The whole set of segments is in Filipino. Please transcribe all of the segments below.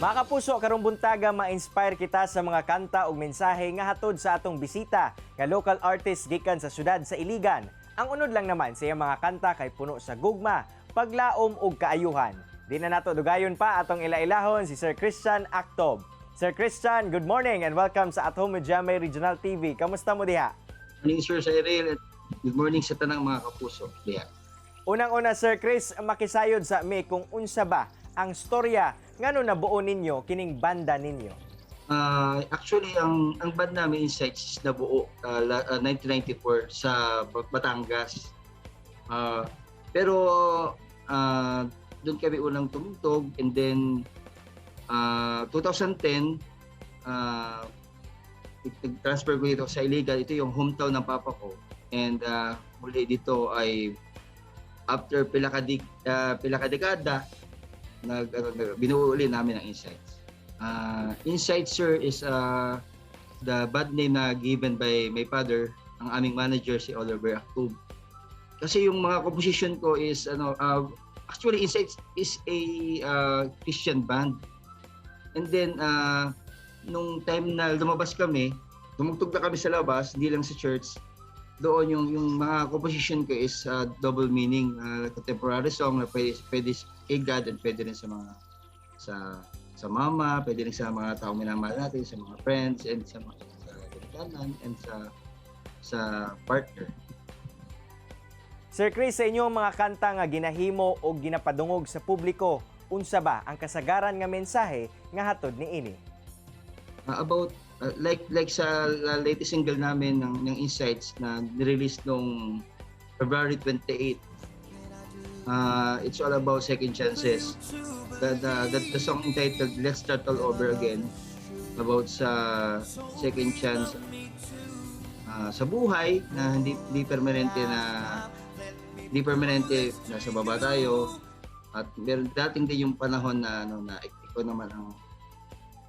Mga kapuso, karong buntaga ma-inspire kita sa mga kanta ug mensahe nga hatod sa atong bisita nga local artist gikan sa syudad sa Iligan. Ang unod lang naman sa iyang mga kanta kay puno sa gugma, paglaom ug kaayuhan. Di na nato dugayon pa atong ila-ilahon si Sir Christian Actob. Sir Christian, good morning and welcome sa At Home with Jamay Regional TV. Kamusta mo diha? Good morning, Sir Cyril. Good morning sa tanang mga kapuso. Diha. Unang-una, Sir Chris, makisayod sa mi kung unsa ba ang storya ngano nabuo ninyo kining banda ninyo. Actually, ang band namin Insights nabuo 1994 sa Batangas. Pero doon kami unang tumugtog, and then 2010 transfer ko dito sa Iligan. Ito yung hometown ng papa ko, and muli dito ay after pilakadekada binuo ulit namin ang Insights. Insights, sir, is the band name na given by my father, ang aming manager si Oliver Actob. Kasi yung mga composition ko is actually Insights is a Christian band. And then nung time na lumabas kami, tumugtog na kami sa labas, hindi lang sa church. Doon yung mga composition ko is double meaning, contemporary song na pwede kay God and pwede rin sa mga sa mama, pwede rin sa mga taong minamahal natin, sa mga friends, and sa mga kanan, and sa partner. Sir Chris, sa inyong mga kanta nga ginahimo o ginapadungog sa publiko, unsa ba ang kasagaran nga mensahe nga hatod niini? About like sa latest single namin ng Insights na nirelease noong February 28. It's all about second chances. The song entitled Let's Start All Over Again, about sa second chance sa buhay na hindi permanente nasa baba tayo, at meron dating din yung panahon na na ikaw naman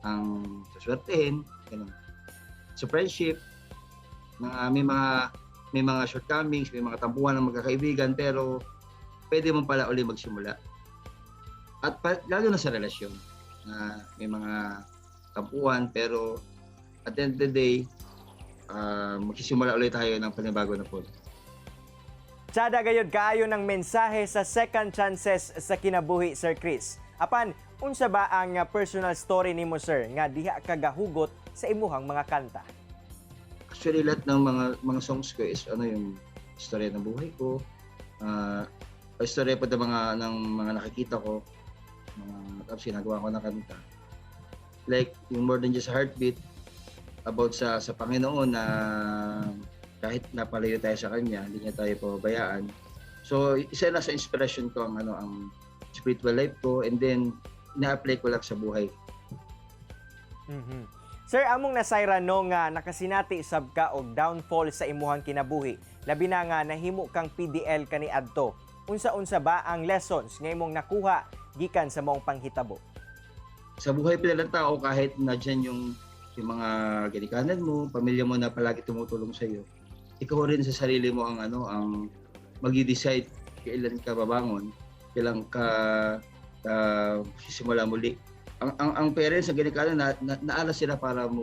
ang suswertehin, ganun. Sa friendship, may mga shortcomings, may mga tampuhan ng magkakaibigan, pero pwede mo pala uli magsimula. At lalo na sa relasyon, na may mga tampuhan, pero at the end of the day, magsisimula ulit tayo ng panibago na po. Tsada gayud kaayo ng mensahe sa second chances sa kinabuhi, Sir Chris. Apan, unsa ba ang personal story nimo, sir, nga diha kagahugot sa imuhang mga kanta? Actually, lahat ng mga songs ko is yung istorya ng buhay ko, istorya pa ng mga nakikita ko, tapos ginagawa ko na kanta. Like yung More Than Just a Heartbeat, about sa Panginoon na kahit napalayo tayo sa Kanya, hindi niya tayo pababayaan. So, isa na sa inspiration ko ang spiritual life ko, and then ina-apply ko lang sa buhay. Mm-hmm. Sir, among nasayra no nga nakasinati sab ka og downfall sa imuhang kinabuhi. Labi na nga nahimo kang PDL kaniadto. Unsa-unsa ba ang lessons nga imong nakuha gikan sa maong panghitabo? Sa buhay pala ng tao, kahit na dyan yung mga ginikanan mo, pamilya mo na palagi tumutulong sa iyo, ikaw rin sa sarili mo ang mag-decide kailan ka babangon, kailan ka sisimula muli. Ang parents sa ginikanan naalas sila para mo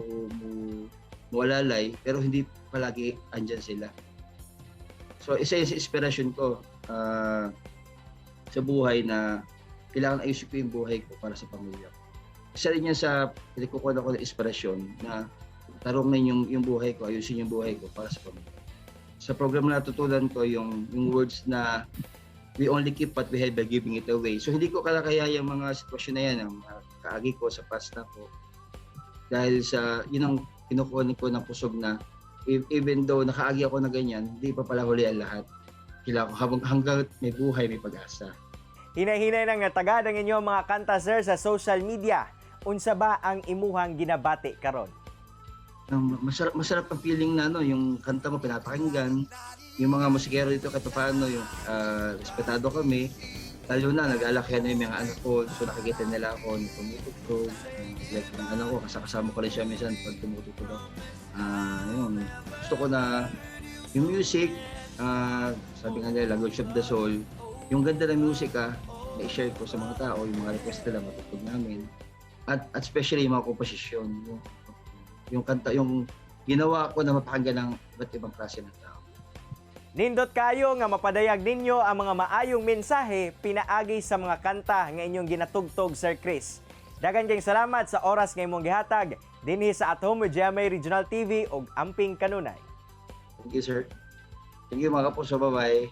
alalay, pero hindi palagi andyan sila. So isa yung inspiration ko sa buhay, na kailangan ayusin ko yung buhay ko para sa pamilya ko. Isa rin yan sa pinagkukuha ko ng inspirasyon na tarungin yung buhay ko, ayusin yung buhay ko para sa pamilya. Sa program na natutunan ko yung words na we only keep what we have by giving it away. So hindi ko kalakaya yung mga sitwasyon na yan, ang kaagi ko sa past na ko. Dahil sa yun ang kinukuha ko ng pusog na even though nakaagi ako na ganyan, hindi pa pala huli ang lahat. Kailangan hanggang may buhay, may pag-asa. Hinay-hinay nang natagad ang inyong mga kanta, sir, sa social media. Unsa ba ang imuhang ginabati karon? Masarap ang feeling na yung kanta mo pinapakinggan, yung mga musikero dito kahit paano yung respetado kami, lalo na nag-alakihan na yung mga anak ko, so nakikita nila ako na tumutugtog, like yung anak ko, kasama ko rin siya minsan pag tumutugtog ako. Yun, gusto ko na yung music, sabi nga nila, language of the soul, yung ganda ng musika, na i-share ko sa mga tao, yung mga request nila matutug namin. at especially yung mga komposisyon, yung kanta, yung ginawa ko na mapakinggan ng iba't ibang klase ng tao. Nindot kayo nga mapadayag ninyo ang mga maayong mensahe pinaagi sa mga kanta nga inyong ginatugtog, Sir Chris. Daghang kayong salamat sa oras nga imong gihatag dinhi sa At Home with GMA Regional TV ug Amping Kanunay. Thank you, sir. Thank you mga kapuso. Bye-bye.